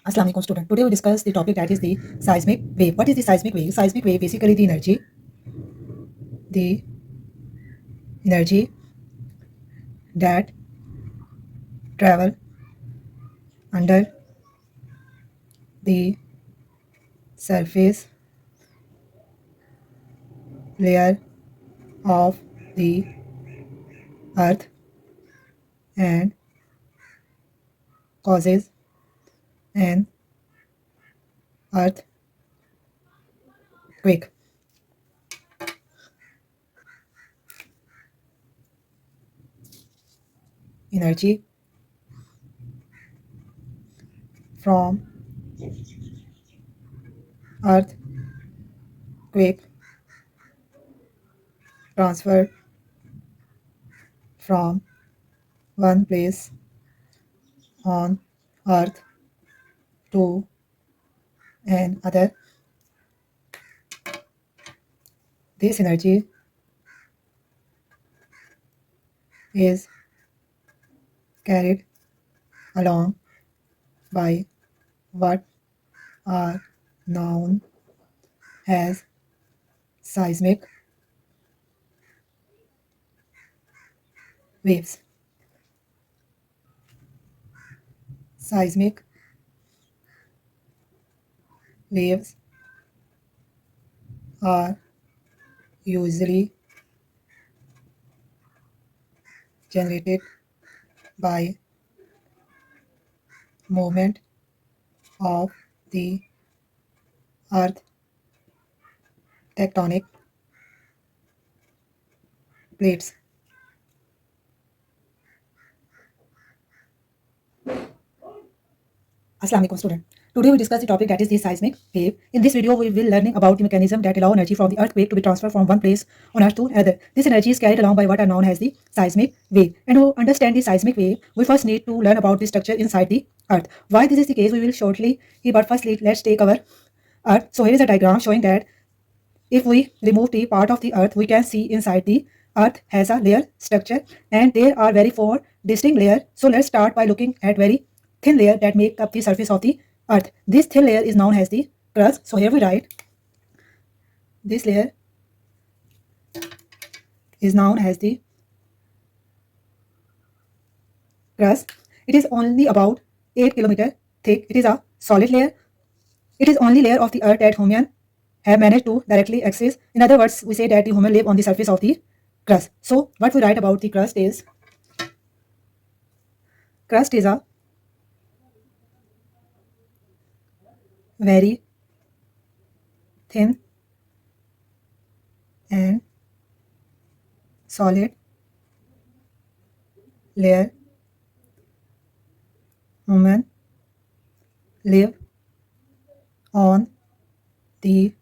Assalamu alaikum student. Today we discuss the topic that is the seismic wave. What is the seismic wave? Seismic wave basically the energy that travel under the surface layer of the earth and causes an earthquake. Energy from earthquake transferred from one place on earth to another. This energy is carried along by what are known as seismic waves. Seismic waves are usually generated by movement of the earth tectonic plates. Assalamu alaikum student. Today we discuss the topic that is the seismic wave. In this video we will learning about the mechanism that allow energy from the earthquake to be transferred from one place on earth to another. This energy is carried along by what are known as the seismic wave. And to understand the seismic wave, we first need to learn about the structure inside the earth. Why this is the case we will shortly see, but firstly let's take our earth. So here is a diagram showing that if we remove the part of the earth, we can see inside the earth has a layer structure and there are very four distinct layers. So let's start by looking at very thin layer that make up the surface of the earth. This thin layer is known as the crust. So here we write this layer is known as the crust. It is only about 8 kilometers thick. It is a solid layer. It is only layer of the earth that human have managed to directly access. In other words, we say that the human live on the surface of the crust. So what we write about the crust is a very thin and solid layer human live on the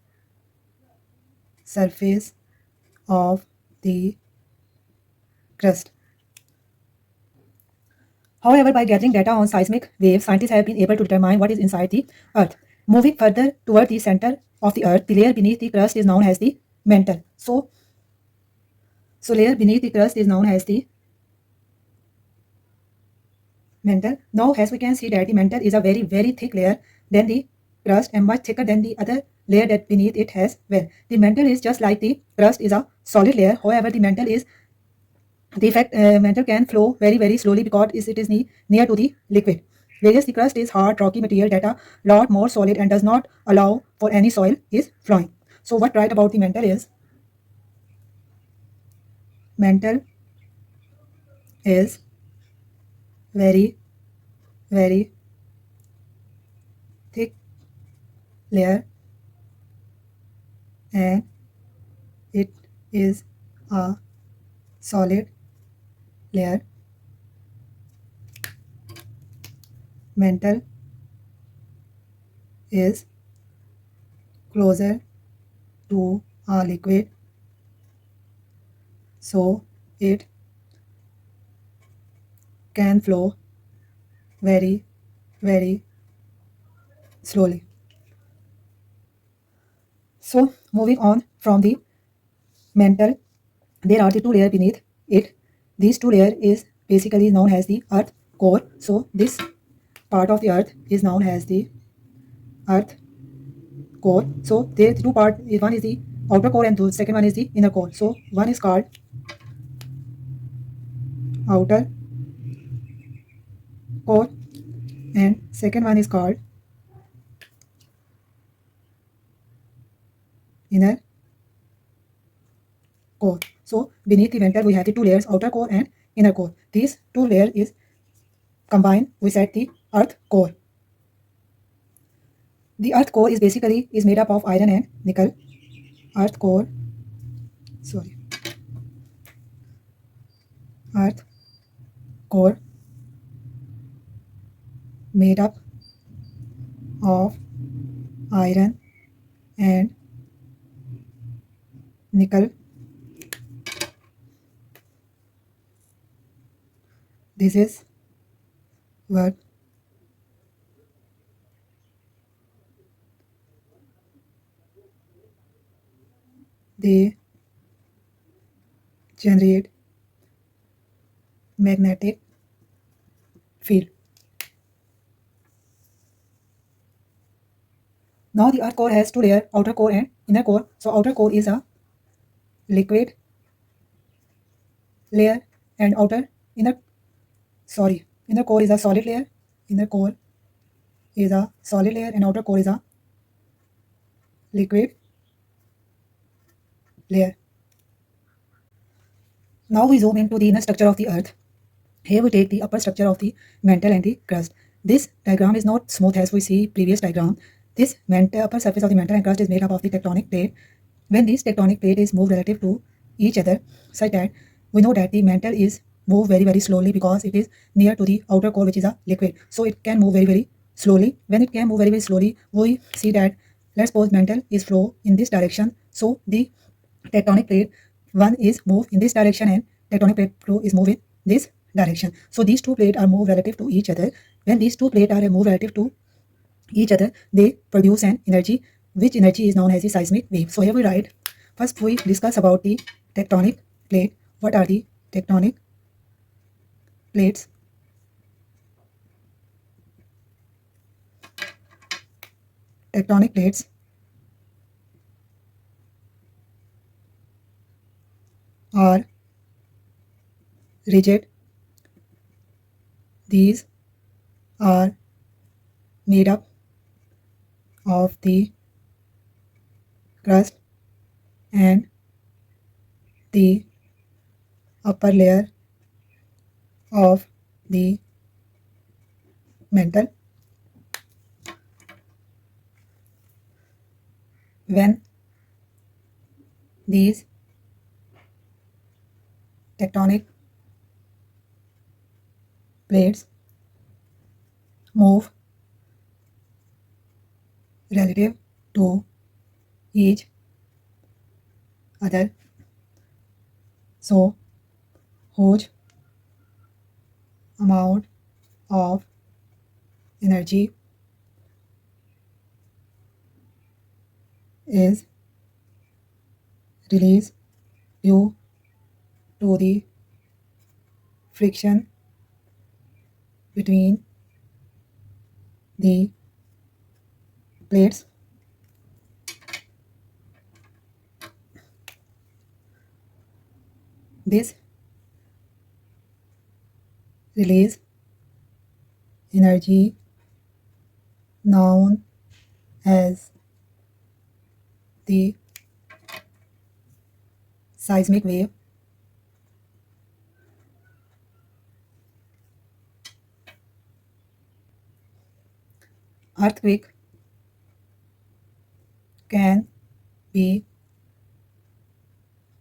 surface of the crust. However, by gathering data on seismic waves, scientists have been able to determine what is inside the earth. Moving further toward the center of the earth, the layer beneath the crust is known as the mantle. So layer beneath the crust is known as the mantle. Now, as we can see that the mantle is a very, very thick layer than the crust and much thicker than the other layer that beneath it has. Well, the mantle is just like the crust is a solid layer. However, the mantle can flow very, very slowly because it is near to the liquid. Whereas the crust is hard, rocky material that are lot more solid and does not allow for any soil is flowing. So what right about the mantle is very, very thick layer and it is a solid layer. Mantle is closer to a liquid, so it can flow very, very slowly. So moving on from the mantle, there are the two layers beneath it. These two layers is basically known as the earth core. So this part of the earth is known as the earth core. So there are two parts. One is the outer core and the second one is the inner core. So one is called outer core and second one is called inner core. So beneath the mantle we have the two layers, outer core and inner core. These two layers is combined we set the earth core. The earth core is basically is made up of iron and nickel. Earth core, sorry, earth core made up of iron and nickel. This is what they generate magnetic field. Now the earth core has two layers, outer core and inner core. So outer core is a liquid layer and inner core is a solid layer. Inner core is a solid layer and outer core is a liquid layer. Now we zoom into the inner structure of the earth. Here we take the upper structure of the mantle and the crust. This diagram is not smooth as we see previous diagram. This upper surface of the mantle and crust is made up of the tectonic plate. When this tectonic plate is moved relative to each other, such that we know that the mantle is moved very slowly because it is near to the outer core, which is a liquid. So it can move very slowly. When it can move very slowly, we see that let's suppose mantle is flow in this direction. So the tectonic plate one is moved in this direction and tectonic plate two is moved in this direction. So these two plates are moved relative to each other. When these two plates are moved relative to each other, they produce an energy, which energy is known as the seismic wave. So here we write, first we discuss about the tectonic plate. What are the tectonic plates? Tectonic plates are rigid. These are made up of the crust and the upper layer of the mantle. When these tectonic plates move relative to each other, so huge amount of energy is released due to the friction between the plates. This release energy known as the seismic wave. Earthquake can be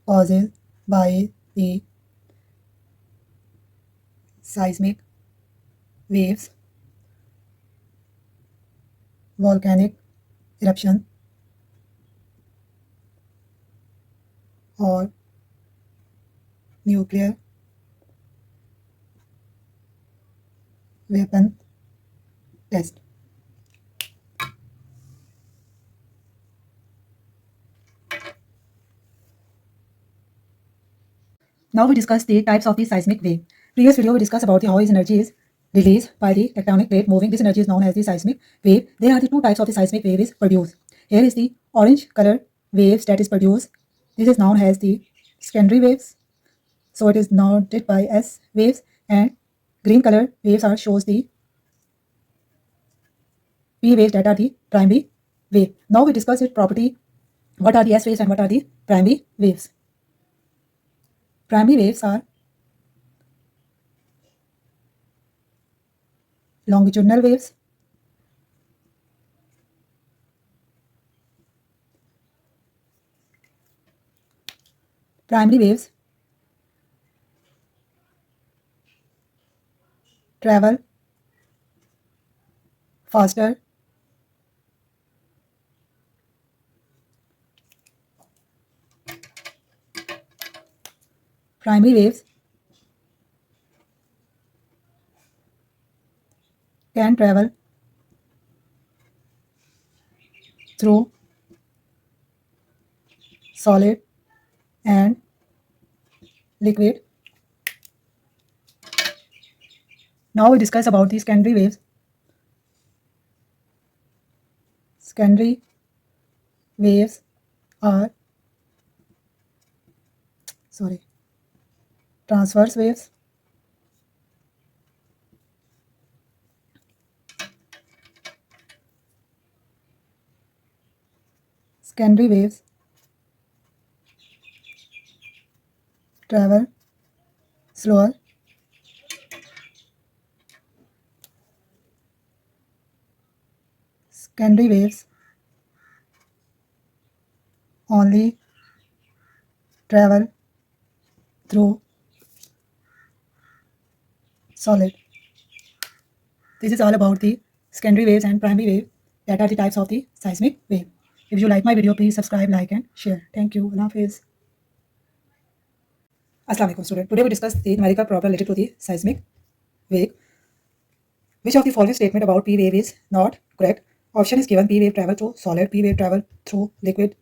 caused by the seismic waves, volcanic eruption, or nuclear weapon test. Now we discuss the types of the seismic wave. Previous video we discussed about the how is energy is released by the tectonic plate moving. This energy is known as the seismic wave. There are the two types of the seismic wave is produced. Here is the orange color waves that is produced. This is known as the secondary waves. So it is noted by S waves, and green color waves are shows the P waves that are the primary wave. Now we discuss its property. What are the S waves and what are the primary waves? Primary waves are longitudinal waves, primary waves travel faster primary waves can travel through solid and liquid. Now we discuss about the secondary waves. Secondary waves are transverse waves, secondary waves travel slower secondary waves only travel through solid. This is all about the secondary waves and primary wave that are the types of the seismic wave. If you like my video, please subscribe, like and share. Thank you. Allah Hafiz. Assalamu alaikum student. Today we discuss the numerical problem related to the seismic wave. Which of the following statement about P wave is not correct? Option is given: P wave travel through solid, P wave travel through liquid,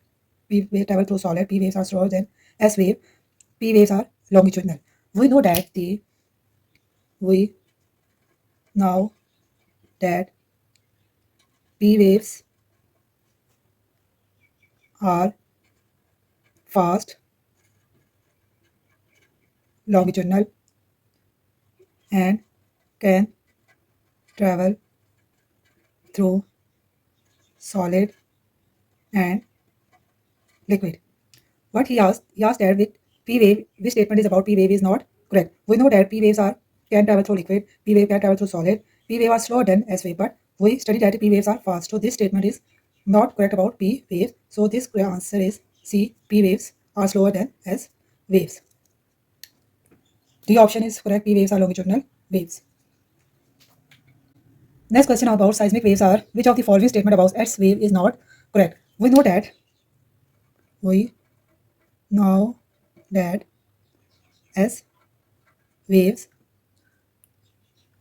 P wave travel through solid, P waves are slower than S wave, P waves are longitudinal. We know that P waves are fast, longitudinal, and can travel through solid and liquid. What he asked that with P wave, which statement is about P wave is not correct. We know that P waves can travel through liquid, P wave can travel through solid, P wave are slower than S wave, but we studied that P waves are fast. So this statement is not correct about P waves. So this answer is C. P waves are slower than S waves. The option is correct. P waves are longitudinal waves. Next question about seismic waves are: which of the following statement about S wave is not correct? We know that S waves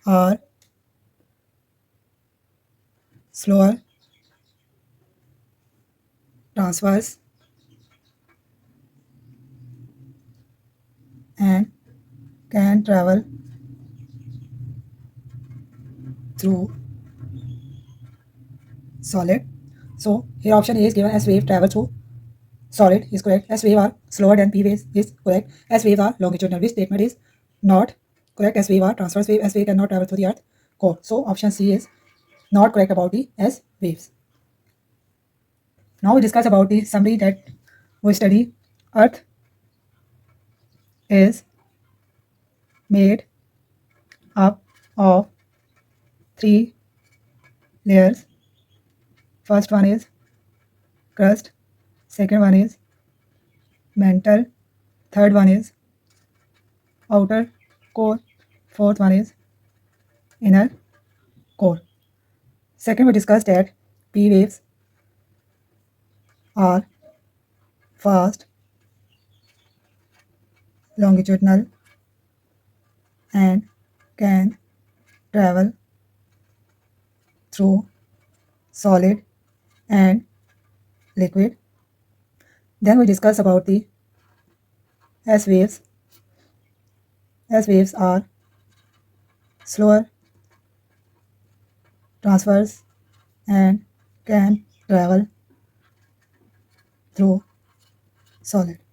are slower, transverse, and can travel through solid. So here option A is given: S wave travel through solid is correct. S wave are slower than P waves is correct. S waves are longitudinal. Which statement is not correct? S wave are transverse wave. S wave cannot travel through the earth core. So option C is not correct about the S waves. Now we discuss about the summary that we study. Earth is made up of three layers. First one is crust, second one is mantle, third one is outer core, fourth one is inner core. Second, we discussed that P waves are fast, longitudinal, and can travel through solid and liquid. Then we discuss about the S waves. S waves are slower, transfers and can travel through solid.